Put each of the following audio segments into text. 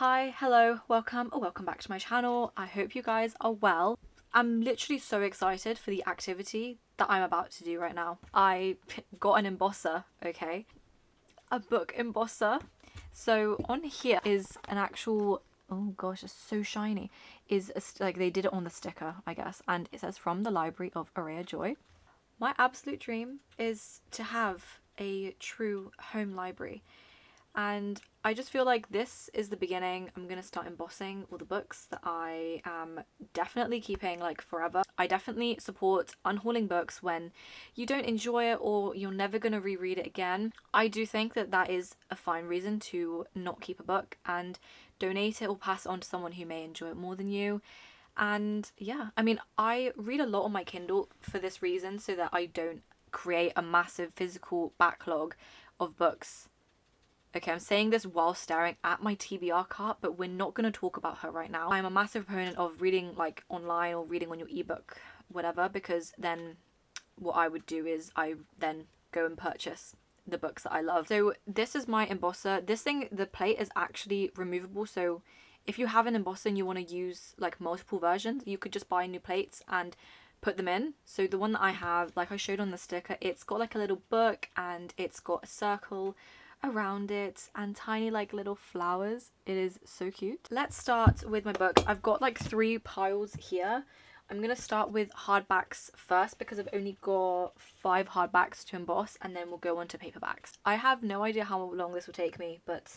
Hi, hello, welcome or welcome back to my channel. I hope you guys are well. I'm literally so excited for the activity that I'm about to do right now. I got an embosser, okay? A book embosser. So on here is an actual, oh gosh, it's so shiny. Like they did it on the sticker, I guess, and it says from the Library of Araya Joy. My absolute dream is to have a true home library. And I just feel like this is the beginning. I'm going to start embossing all the books that I am definitely keeping like forever. I definitely support unhauling books when you don't enjoy it or you're never going to reread it again. I do think that that is a fine reason to not keep a book and donate it or pass it on to someone who may enjoy it more than you. And yeah, I mean, I read a lot on my Kindle for this reason, so that I don't create a massive physical backlog of books. Okay, I'm saying this while staring at my TBR cart, but we're not going to talk about her right now. I'm a massive proponent of reading like online or reading on your ebook, whatever, because then what I would do is I then go and purchase the books that I love. So this is my embosser. This thing, the plate is actually removable, so if you have an embosser and you want to use like multiple versions, you could just buy new plates and put them in. So the one that I have, like I showed on the sticker, it's got like a little book and it's got a circle around it and tiny like little flowers. It is so cute. Let's start with my books. I've got like 3 piles here. I'm gonna start with hardbacks first because I've only got 5 hardbacks to emboss, and then we'll go on to paperbacks. I have no idea how long this will take me, but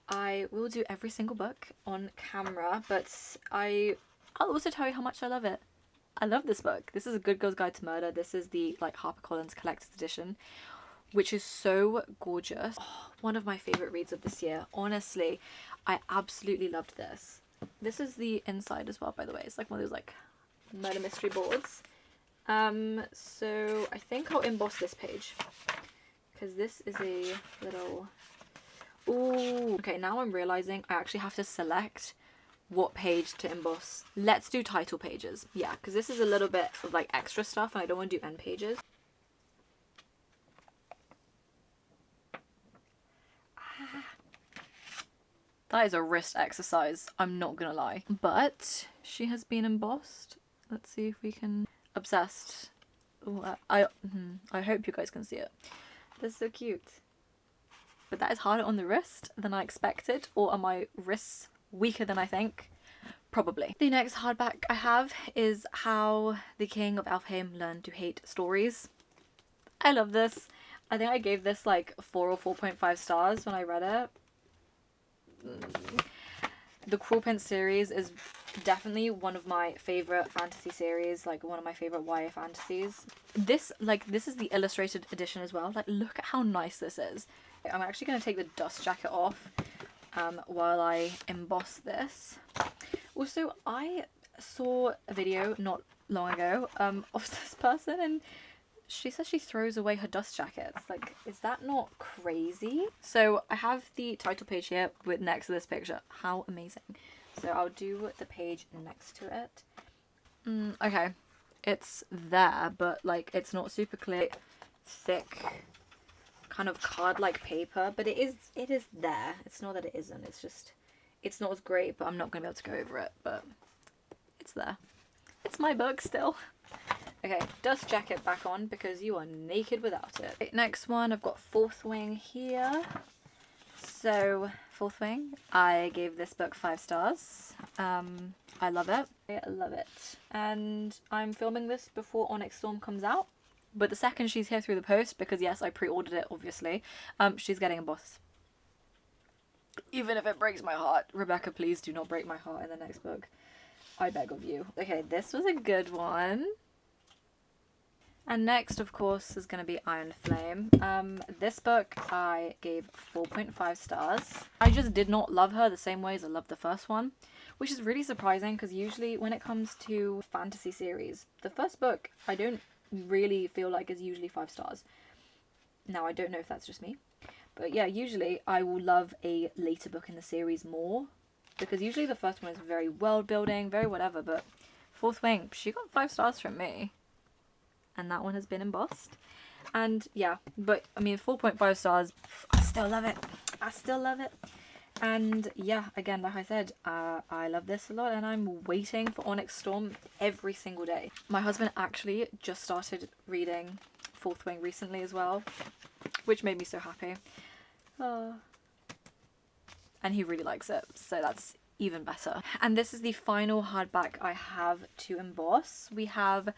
I will do every single book on camera. But I'll also tell you how much I love it. I love this book. This is A Good Girl's Guide to Murder. This is the like HarperCollins collector's edition, which is so gorgeous. Oh, one of my favorite reads of this year. Honestly, I absolutely loved this. This is the inside as well, by the way. It's like one of those like murder mystery boards. So I think I'll emboss this page because this is a little... Ooh. Okay, now I'm realizing I actually have to select what page to emboss. Let's do title pages. Yeah, because this is a little bit of like extra stuff and I don't want to do end pages. That is a wrist exercise, I'm not gonna lie. But she has been embossed. Let's see if we can... Obsessed. Ooh, I hope you guys can see it. That's so cute. But that is harder on the wrist than I expected. Or are my wrists weaker than I think? Probably. The next hardback I have is How the King of Elfheim Learned to Hate Stories. I love this. I think I gave this like 4 or 4.5 stars when I read it. The Cruel Prince series is definitely one of my favorite fantasy series, like one of my favorite YA fantasies. This is the illustrated edition as well. Like, look at how nice this is. I'm actually going to take the dust jacket off while I emboss this. Also, I saw a video not long ago of this person, and she says she throws away her dust jackets. Like, is that not crazy? So I have the title page here with next to this picture. How amazing. So I'll do the page next to it. Okay, it's there, but like it's not super clear. Thick kind of card-like paper, but it is there. It's not that it isn't. It's just, it's not as great, but I'm not gonna be able to go over it, but it's there. It's my book still. Okay, dust jacket back on because you are naked without it. Okay, next one, I've got Fourth Wing here. So, Fourth Wing, I gave this book 5 stars. I love it. I love it. And I'm filming this before Onyx Storm comes out. But the second she's here through the post, because yes, I pre-ordered it, obviously, she's getting embossed. Even if it breaks my heart. Rebecca, please do not break my heart in the next book. I beg of you. Okay, this was a good one. And next, of course, is going to be Iron Flame. This book I gave 4.5 stars. I just did not love her the same way as I loved the first one, which is really surprising because usually when it comes to fantasy series, the first book I don't really feel like is usually 5 stars. Now, I don't know if that's just me, but yeah, usually I will love a later book in the series more because usually the first one is very world building, very whatever, but Fourth Wing, she got 5 stars from me. And that one has been embossed. And yeah, but I mean 4.5 stars, I still love it. I still love it. And yeah, again, like I said, I love this a lot, and I'm waiting for Onyx Storm every single day. My husband actually just started reading Fourth Wing recently as well, which made me so happy. And he really likes it, so that's even better. And this is the final hardback I have to emboss. We have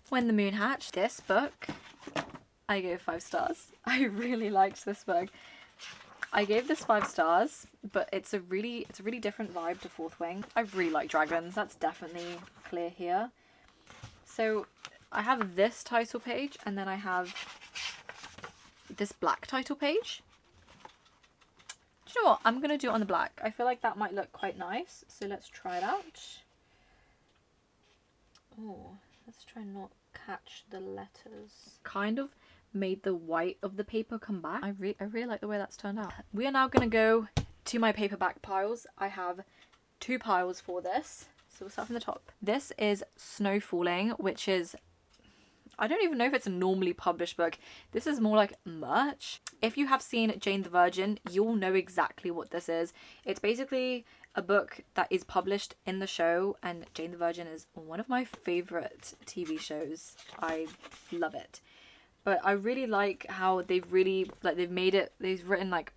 When the Moon Hatched. This book, I gave 5 stars. I really liked this book. I gave this 5 stars, but it's a really different vibe to Fourth Wing. I really like dragons, that's definitely clear here. So I have this title page, and then I have this black title page. Do you know what? I'm going to do it on the black. I feel like that might look quite nice. So let's try it out. Oh, let's try not catch the letters. Kind of made the white of the paper come back. I really like the way that's turned out. We are now going to go to my paperback piles. I have 2 piles for this. So we'll start from the top. This is Snow Falling, which is, I don't even know if it's a normally published book. This is more like merch. If you have seen Jane the Virgin, you'll know exactly what this is. It's basically a book that is published in the show, and Jane the Virgin is one of my favorite TV shows. I love it. But I really like how they've made it, they've written like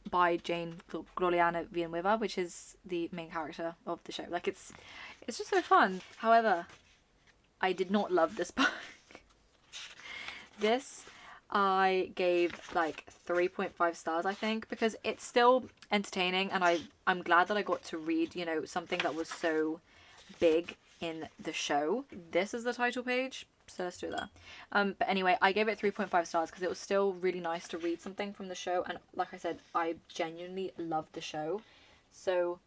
by Jane Gloriana Villanueva, which is the main character of the show. Like it's just so fun. However, I did not love this book. This I gave like 3.5 stars, I think, because it's still entertaining, and I'm glad that I got to read, you know, something that was so big in the show. This is the title page, so let's do that. But anyway, I gave it 3.5 stars because it was still really nice to read something from the show, and like I said, I genuinely love the show. So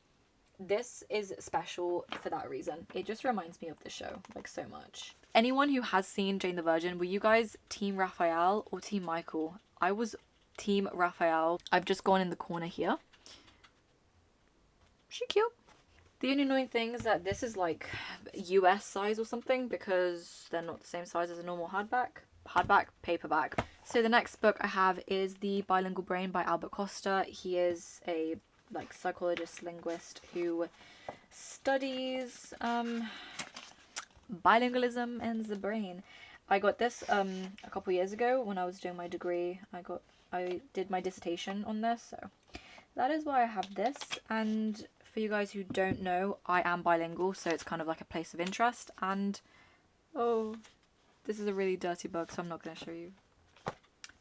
this is special for that reason. It just reminds me of the show like so much. Anyone who has seen Jane the Virgin, were you guys Team Raphael or Team Michael? I was Team Raphael. I've just gone in the corner here. She cute. The only annoying thing is that this is like US size or something, because they're not the same size as a normal hardback, paperback. So the next book I have is The Bilingual Brain by Albert Costa. He is a like psychologist linguist who studies bilingualism and the brain. I got this a couple years ago when I was doing my degree. I did my dissertation on this, so that is why I have this. And for you guys who don't know, I am bilingual, so it's kind of like a place of interest. And oh, this is a really dirty book, so I'm not going to show you.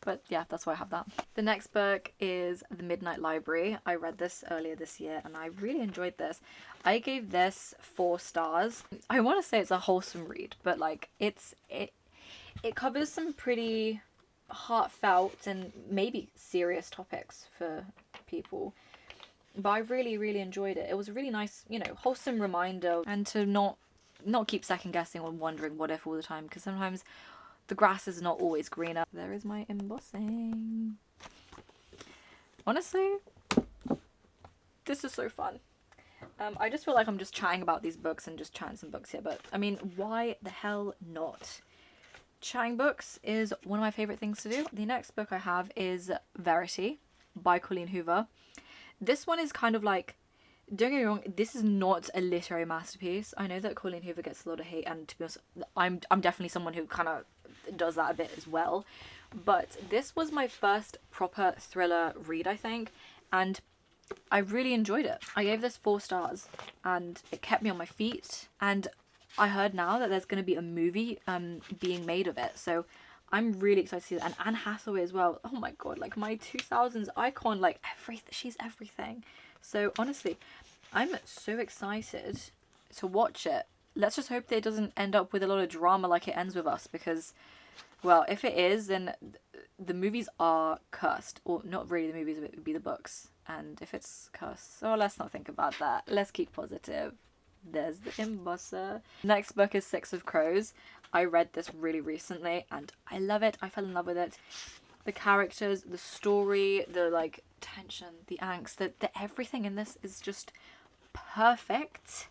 But yeah, that's why I have that. The next book is The Midnight Library. I read this earlier this year and I really enjoyed this. I gave this 4 stars. I want to say it's a wholesome read, but like it covers some pretty heartfelt and maybe serious topics for people. But I really enjoyed it. It was a really nice, you know, wholesome reminder, and to not keep second guessing or wondering what if all the time, because sometimes the grass is not always greener. There is my embossing. Honestly, this is so fun. I just feel like I'm just chatting about these books and just chatting some books here, but I mean, why the hell not? Chatting books is one of my favorite things to do. The next book I have is Verity by Colleen Hoover. This one is kind of like, don't get me wrong, this is not a literary masterpiece. I know that Colleen Hoover gets a lot of hate, and to be honest, I'm definitely someone who kind of does that a bit as well. But this was my first proper thriller read, I think, and I really enjoyed it. I gave this 4 stars, and it kept me on my feet. And I heard now that there's going to be a movie being made of it, so I'm really excited to see that. And Anne Hathaway as well. Oh my god, like my 2000s icon, like everything. She's everything. So honestly, I'm so excited to watch it. Let's just hope that it doesn't end up with a lot of drama like it ends with Us, because, well, if it is, then the movies are cursed. Or not really the movies, it would be the books. And if it's cursed, so let's not think about that. Let's keep positive. There's the embosser. Next book is Six of Crows. I read this really recently and I love it. I fell in love with it. The characters, the story, the like tension, the angst, the everything in this is just perfect.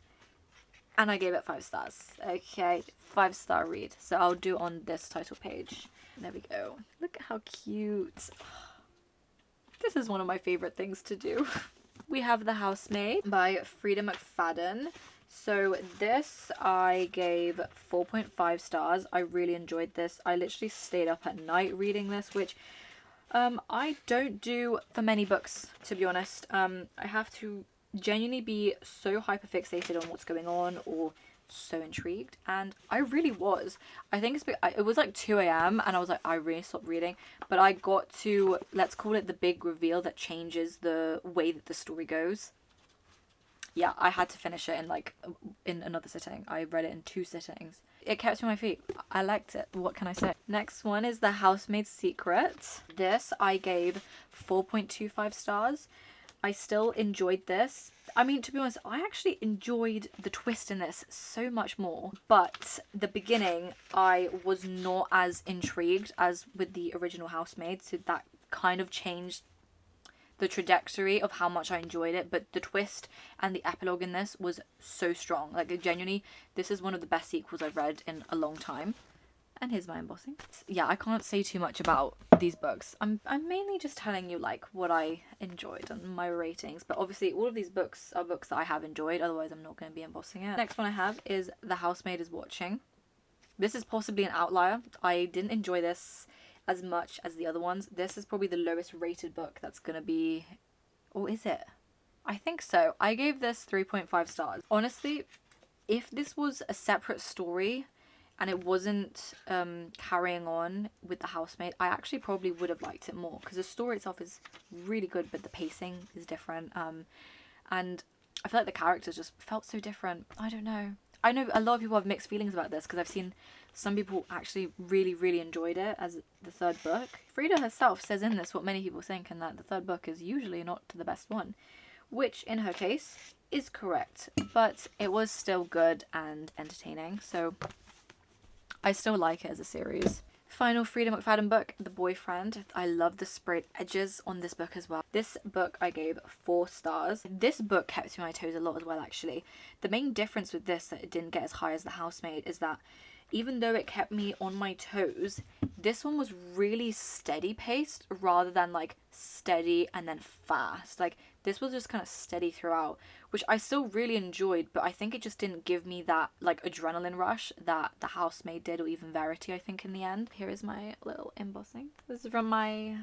And I gave it 5 stars. Okay, 5-star read. So I'll do on this title page. There we go. Look at how cute. This is one of my favorite things to do. we have The Housemaid by Frida McFadden. So this I gave 4.5 stars. I really enjoyed this. I literally stayed up at night reading this, which I don't do for many books, to be honest. I have to genuinely be so hyperfixated on what's going on or so intrigued, and I really was. I think it was like 2 a.m. and I was like, I really stopped reading, but I got to, let's call it the big reveal that changes the way that the story goes. Yeah, I had to finish it in another sitting. I read it in 2 sittings. It kept me on my feet. I liked it. What can I say? Next one is The Housemaid's Secret. This I gave 4.25 stars. I still enjoyed this. I mean, to be honest, I actually enjoyed the twist in this so much more. But the beginning, I was not as intrigued as with the original Housemaid. So that kind of changed the trajectory of how much I enjoyed it. But the twist and the epilogue in this was so strong. Like, genuinely, this is one of the best sequels I've read in a long time. And here's my embossing. Yeah, I can't say too much about these books. I'm mainly just telling you like what I enjoyed and my ratings. But obviously all of these books are books that I have enjoyed. Otherwise I'm not going to be embossing it. Next one I have is The Housemaid is Watching. This is possibly an outlier. I didn't enjoy this as much as the other ones. This is probably the lowest rated book that's going to be... Or is it? I think so. I gave this 3.5 stars. Honestly, if this was a separate story and it wasn't carrying on with The Housemaid, I actually probably would have liked it more, because the story itself is really good, but the pacing is different. And I feel like the characters just felt so different. I don't know. I know a lot of people have mixed feelings about this, because I've seen some people actually really, really enjoyed it as the third book. Frida herself says in this what many people think, and that the third book is usually not the best one, which in her case is correct. But it was still good and entertaining, so I still like it as a series. Final Frida McFadden book, The Boyfriend. I love the sprayed edges on this book as well. This book I gave 4 stars. This book kept me on my toes a lot as well, actually. The main difference with this that it didn't get as high as The Housemaid is that even though it kept me on my toes, this one was really steady paced rather than like steady and then fast. Like, this was just kind of steady throughout, which I still really enjoyed, but I think it just didn't give me that like adrenaline rush that The Housemaid did, or even Verity, I think, in the end. Here is my little embossing. This is from my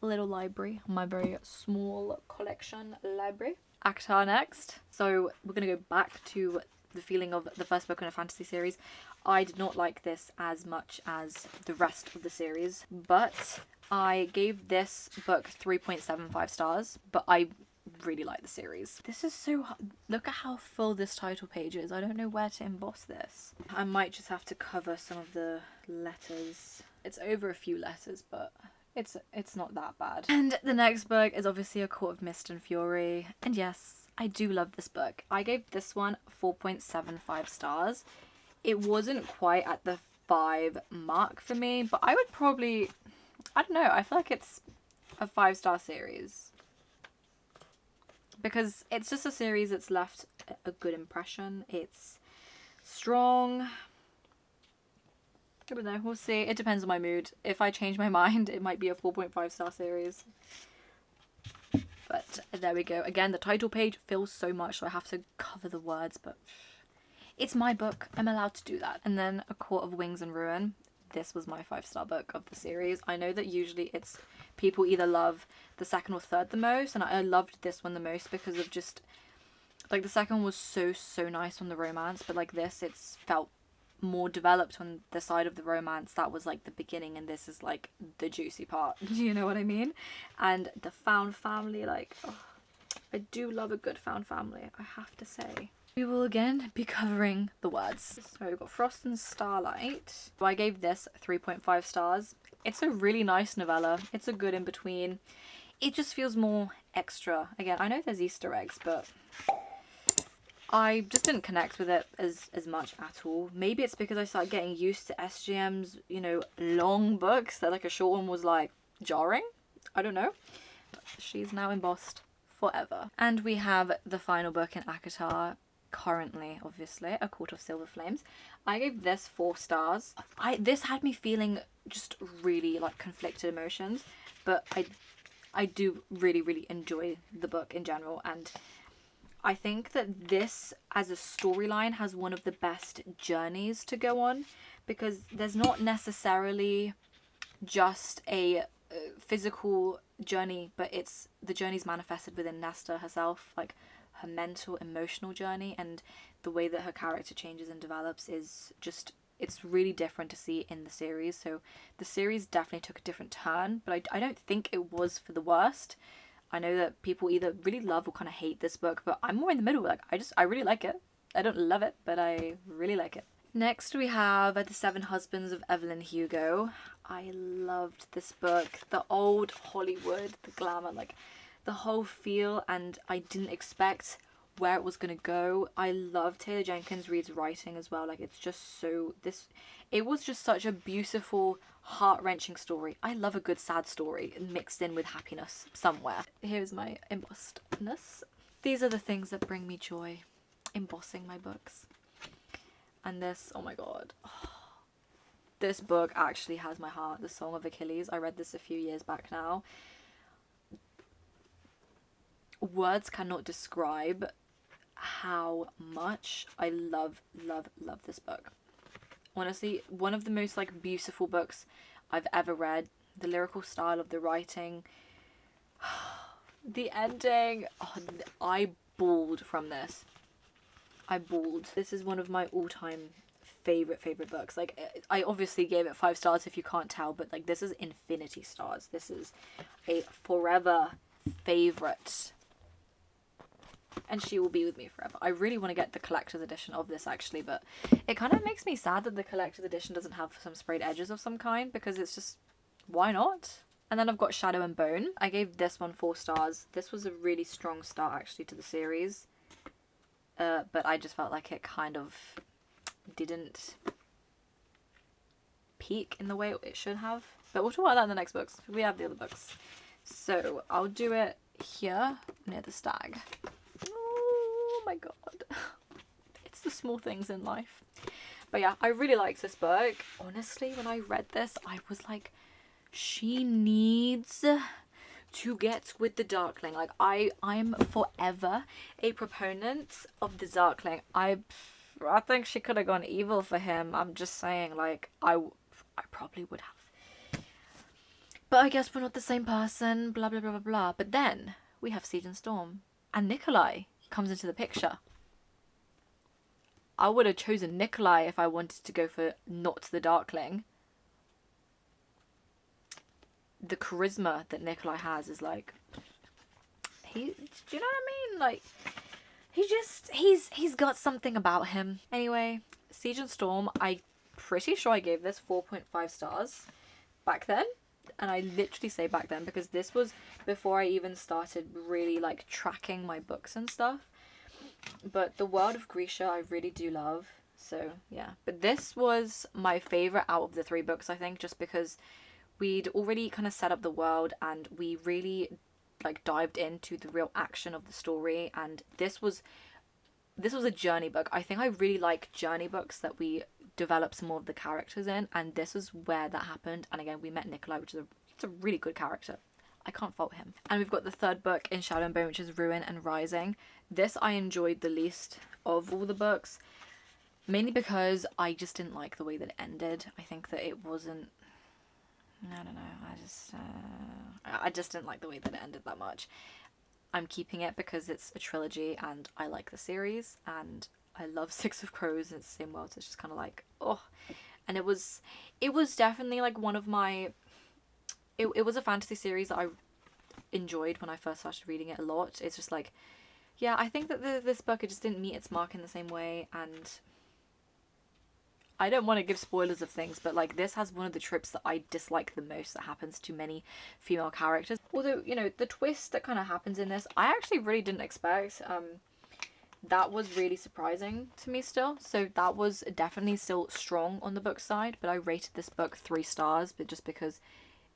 little library, my very small collection library. ACOTAR next. So we're gonna go back to the feeling of the first book in a fantasy series. I did not like this as much as the rest of the series, but I gave this book 3.75 stars, but I really like the series. This is so hard. Look at how full this title page is. I don't know where to emboss this. I might just have to cover some of the letters. It's over a few letters, but it's not that bad. And the next book is obviously A Court of Mist and Fury, and yes, I do love this book. I gave this one 4.75 stars. It wasn't quite at the 5 mark for me, but I would probably, I don't know, I feel like it's a 5-star series, because it's just a series that's left a good impression. It's strong. I don't know, we'll see. It depends on my mood. If I change my mind, it might be a 4.5-star series. But there we go. Again, the title page fills so much, so I have to cover the words, but it's my book. I'm allowed to do that. And then A Court of Wings and Ruin. This was my 5-star book of the series. I know that usually it's people either love the second or third the most, and I loved this one the most because of just, like, the second one was so nice on the romance, but like this, it's felt more developed on the side of the romance. That was like the beginning, and this is like the juicy part. You know what I mean? And the found family, like, oh, I do love a good found family, I have to say. We will again be covering the words. So we've got Frost and Starlight. So I gave this 3.5 stars. It's a really nice novella. It's a good in between. It just feels more extra. Again, I know there's Easter eggs, but I just didn't connect with it as much at all. Maybe it's because I started getting used to SGM's, you know, long books, that like a short one was like jarring. I don't know. But she's now embossed forever. And we have the final book in ACOTAR currently, obviously, A Court of Silver Flames. I gave this 4 stars. This had me feeling just really like conflicted emotions, but I do really, really enjoy the book in general, and I think that this as a storyline has one of the best journeys to go on, because there's not necessarily just a physical journey, but it's the journey's manifested within Nesta herself, like her mental, emotional journey, and the way that her character changes and develops is just, it's really different to see in the series. So the series definitely took a different turn, but I don't think it was for the worst. I know that people either really love or kind of hate this book, but I'm more in the middle. Like, I really like it. I don't love it, but I really like it. Next we have The Seven Husbands of Evelyn Hugo. I loved this book. The old Hollywood, the glamour, like the whole feel, and I didn't expect where it was going to go. I love Taylor Jenkins Reid's writing as well. Like, it's just so, it was just such a beautiful, heart-wrenching story. I love a good sad story mixed in with happiness somewhere. Here's my embossedness. These are the things that bring me joy. Embossing my books. And this, oh my god. This book actually has my heart. The Song of Achilles. I read this a few years back now. Words cannot describe how much I love this book. Honestly, one of the most like beautiful books I've ever read. The lyrical style of the writing, the ending, I bawled from this. I bawled. This is one of my all-time favorite books. Like, I obviously gave it 5 stars if you can't tell, but like, this is infinity stars. This is a forever favorite, and she will be with me forever. I really want to get the collector's edition of this actually, but it kind of makes me sad that the collector's edition doesn't have some sprayed edges of some kind, because it's just, why not? And then I've got Shadow and Bone. I gave this one 4 stars. This was a really strong start actually to the series, but I just felt like it kind of didn't peak in the way it should have. But we'll talk about that in the next books. We have the other books. So I'll do it here near the stag. Oh my god. It's the small things in life. But yeah, I really liked this book. Honestly, when I read this, I was like, she needs to get with the Darkling. Like, I'm forever a proponent of the Darkling. I think she could have gone evil for him. I'm just saying, like, I probably would have. But I guess we're not the same person, blah, blah, blah, blah, blah. But then we have Siege and Storm. And Nikolai comes into the picture. I would have chosen Nikolai if I wanted to go for not the Darkling. The charisma that Nikolai has is like, do you know what I mean? Like, he's got something about him. Anyway, Siege and Storm, I'm pretty sure I gave this 4.5 stars back then. And I literally say back then because this was before I even started really like tracking my books and stuff. But the world of Grisha I really do love. So yeah, but this was my favorite out of the 3 books, I think, just because we'd already kind of set up the world and we really like dived into the real action of the story. And this was a journey book. I think I really like journey books that we develop some more of the characters in, and this is where that happened. And again, we met Nikolai, which is it's a really good character. I can't fault him. And we've got the 3rd book in Shadow and Bone, which is Ruin and Rising. This I enjoyed the least of all the books, mainly because I just didn't like the way that it ended. I think that it wasn't, I don't know, I just didn't like the way that it ended that much. I'm keeping it because it's a trilogy and I like the series and I love Six of Crows and it's the same world, so it's just kind of like, oh. And it was definitely like one of my, it was a fantasy series that I enjoyed when I first started reading it a lot. It's just like, yeah, I think that this book, it just didn't meet its mark in the same way, and I don't want to give spoilers of things, but like this has one of the tropes that I dislike the most that happens to many female characters. Although, you know, the twist that kind of happens in this, I actually really didn't expect. That was really surprising to me still. So that was definitely still strong on the book side, but I rated this book 3 stars, but just because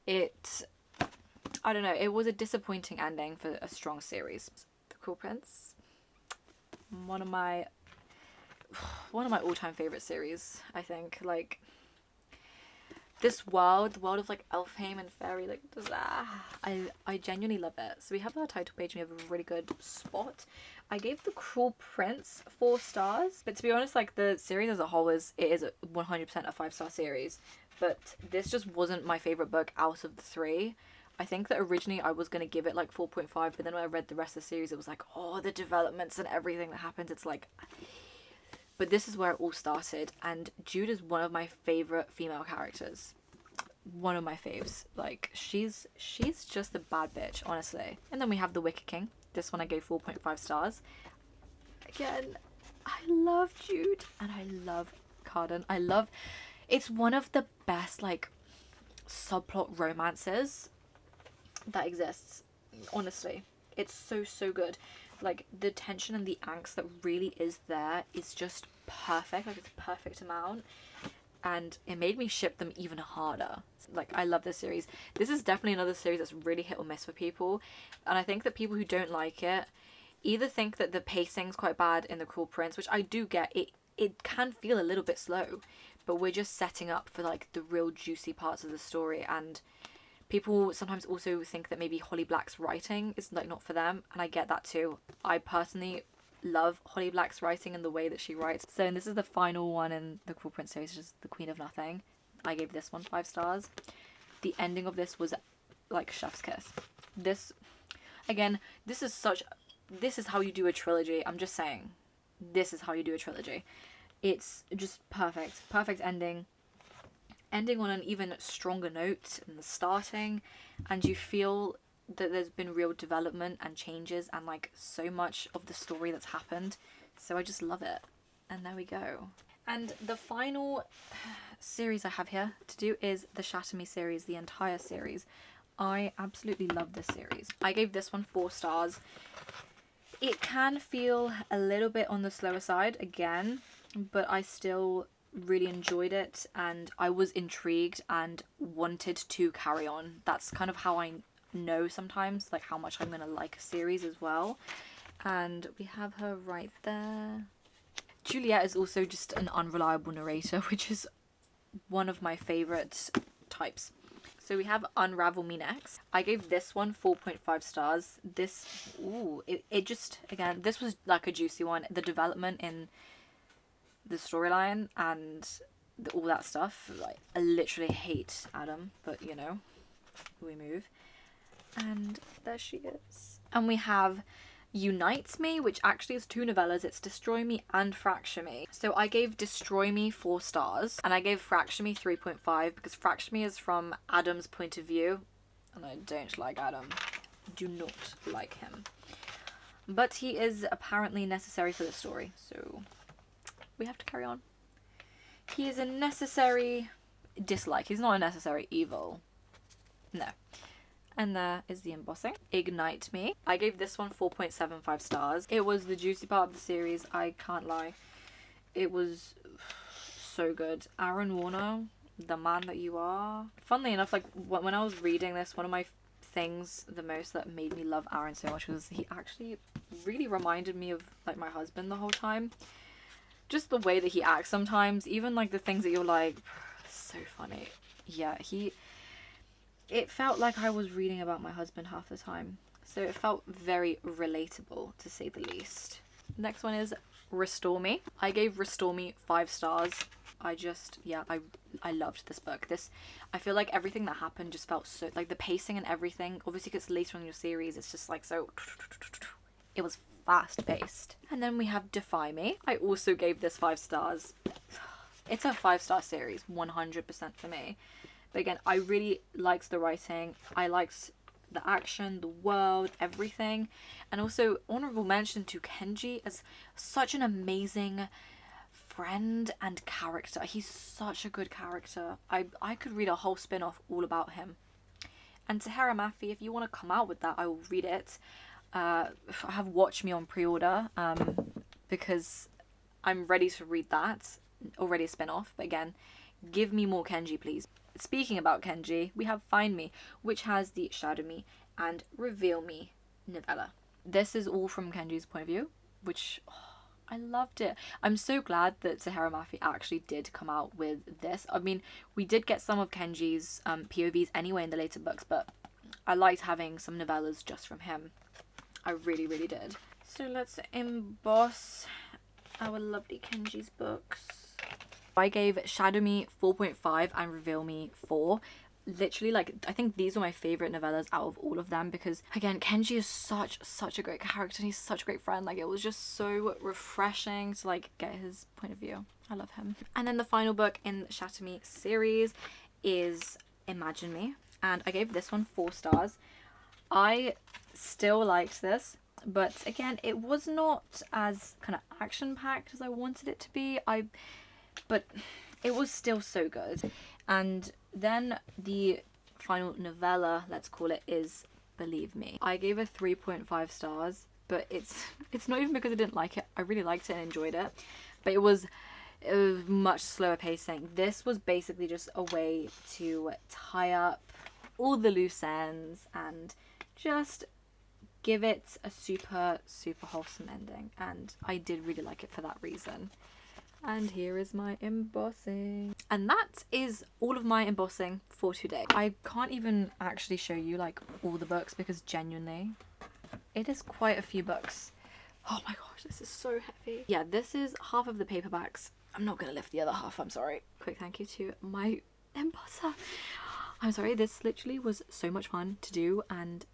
I don't know, it was a disappointing ending for a strong series. The Cruel Prince, one of my all-time favorite series, I think. Like, This world, the world of like Elfheim and fairy, like I genuinely love it. So we have our title page and we have a really good spot. I gave The Cruel Prince 4 stars, but to be honest, like the series as a whole is 100% a 5-star series. But this just wasn't my favorite book out of the 3. I think that originally I was gonna give it like 4.5, but then when I read the rest of the series, it was like, oh, the developments and everything that happened. It's like, but this is where it all started, and Jude is one of my favorite female characters. One of my faves. Like she's just a bad bitch, honestly. And then we have The Wicked King. This one I gave 4.5 stars. Again, I love Jude and I love Cardan. It's one of the best like subplot romances that exists, honestly. It's so good. Like the tension and the angst that really is there is just perfect. Like it's a perfect amount, and it made me ship them even harder. Like I love this series. This is definitely another series that's really hit or miss for people, and I think that people who don't like it either think that the pacing's quite bad in The Cruel Prince, which I do get. It can feel a little bit slow, but we're just setting up for like the real juicy parts of the story. And people sometimes also think that maybe Holly Black's writing is like not for them, and I get that too. I personally love Holly Black's writing and the way that she writes. So, and this is the final one in the Cruel Prince series, which is The Queen of Nothing. I gave this one 5 stars. The ending of this was like chef's kiss. This, again, this is how you do a trilogy. I'm just saying, this is how you do a trilogy. It's just perfect ending on an even stronger note in the starting, and you feel that there's been real development and changes and like so much of the story that's happened. So I just love it. And there we go. And the final series I have here to do is the Shatter Me series, the entire series. I absolutely love this series. I gave this one 4 stars. It can feel a little bit on the slower side again, but I still really enjoyed it and I was intrigued and wanted to carry on. That's kind of how I know sometimes like how much I'm gonna like a series as well. And we have her right there. Juliet is also just an unreliable narrator, which is one of my favorite types. So we have Unravel Me next. I gave this one 4.5 stars. This, it just, again, this was like a juicy one. The development in the storyline and all that stuff. Like, I literally hate Adam, but you know, we move. And there she is. And we have Unites Me, which actually is 2 novellas. It's Destroy Me and Fracture Me. So I gave Destroy Me 4 stars and I gave Fracture Me 3.5 because Fracture Me is from Adam's point of view and I don't like Adam. Do not like him. But he is apparently necessary for the story, so we have to carry on. He is a necessary dislike. He's not a necessary evil. No. And there is the embossing. Ignite Me. I gave this one 4.75 stars. It was the juicy part of the series, I can't lie. It was so good. Aaron Warner, the man that you are. Funnily enough, like when I was reading this, one of my things the most that made me love Aaron so much was he actually really reminded me of like my husband the whole time. Just the way that he acts sometimes, even like the things that you're like, so funny. Yeah, it felt like I was reading about my husband half the time. So it felt very relatable, to say the least. Next one is Restore Me. I gave Restore Me 5 stars. I loved this book. I feel like everything that happened just felt so, like the pacing and everything, obviously because later in your series, it's just like so, it was fast paced. And then we have Defy Me. I also gave this 5 stars. It's a 5-star series, 100% for me. But again, I really liked the writing. I liked the action, the world, everything. And also, honorable mention to Kenji as such an amazing friend and character. He's such a good character. I could read a whole spin-off all about him. And Tahara Mafi, if you want to come out with that, I will read it. I have Watch Me on pre-order because I'm ready to read that. Already a spin-off, but again, give me more Kenji, please. Speaking about Kenji, we have Find Me, which has the Shadow Me and Reveal Me novella. This is all from Kenji's point of view, which I loved it. I'm so glad that Sahara Mafi actually did come out with this. I mean, we did get some of Kenji's POVs anyway in the later books, but I liked having some novellas just from him. I really, really did. So let's emboss our lovely Kenji's books. I gave Shadow Me 4.5 and Reveal Me 4. Literally, like, I think these are my favorite novellas out of all of them, because again, Kenji is such a great character and he's such a great friend. Like, it was just so refreshing to like get his point of view. I love him. And then the final book in the Shadow Me series is Imagine Me, and I gave this one 4 stars. I still liked this, but again, it was not as kind of action-packed as I wanted it to be. But it was still so good. And then the final novella, let's call it, is Believe Me. I gave it 3.5 stars, but it's not even because I didn't like it. I really liked it and enjoyed it, but it was much slower pacing. This was basically just a way to tie up all the loose ends and just give it a super wholesome ending, and I did really like it for that reason. And here is my embossing. And that is all of my embossing for today. I can't even actually show you like all the books because genuinely it is quite a few books. Oh my gosh, this is so heavy. Yeah, this is half of the paperbacks. I'm not gonna lift the other half, I'm sorry. Quick thank you to my embosser. I'm sorry, this literally was so much fun to do and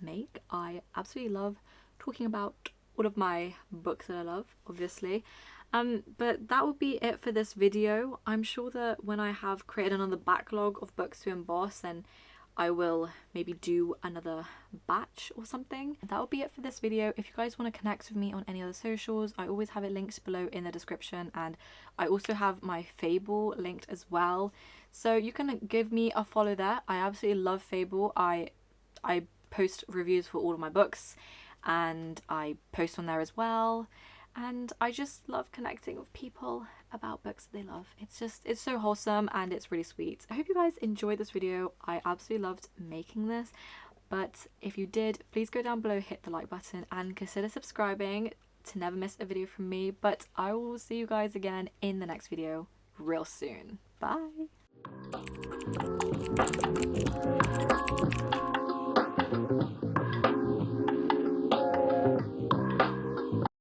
make. I absolutely love talking about all of my books that I love, obviously. But that would be it for this video. I'm sure that when I have created another backlog of books to emboss, then I will maybe do another batch or something. That will be it for this video. If you guys want to connect with me on any other socials, I always have it linked below in the description, and I also have my Fable linked as well, so you can give me a follow there. I absolutely love Fable. I post reviews for all of my books and I post on there as well. And I just love connecting with people about books that they love. It's so wholesome and it's really sweet. I hope you guys enjoyed this video. I absolutely loved making this. But if you did, please go down below, hit the like button and consider subscribing to never miss a video from me. But I will see you guys again in the next video real soon. Bye!